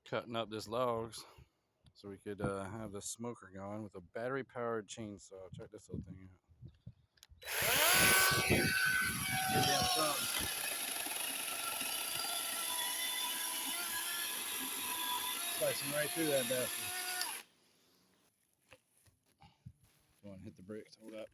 cutting up this logs so we could have the smoker going with a battery powered chainsaw. Check this little thing out. Slicing right through that bastard. Go on, hit the brakes. Hold up.